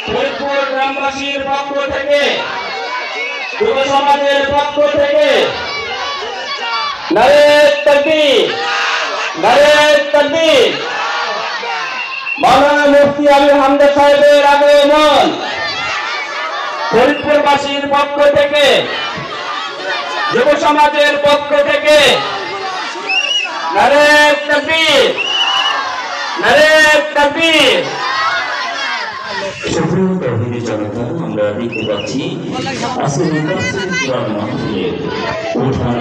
ফরিদপুর গ্রামবাসীর পক্ষ থেকে যুব সমাজের পক্ষ থেকে নারে তাকবীর, নারে তাকবীর। মাওলানা মুফতি আলী হামদা সাহেবের আগমন ফরিদপুরবাসীর পক্ষ থেকে যুব সমাজের পক্ষ থেকে নারে তাকবীর, নারে তাকবীর। সুপ্রিয় তৌহিদি জনতা, আমরা দেখতে পাচ্ছি আজকে নির্বাচন কোরআন মাহফিলের উঠান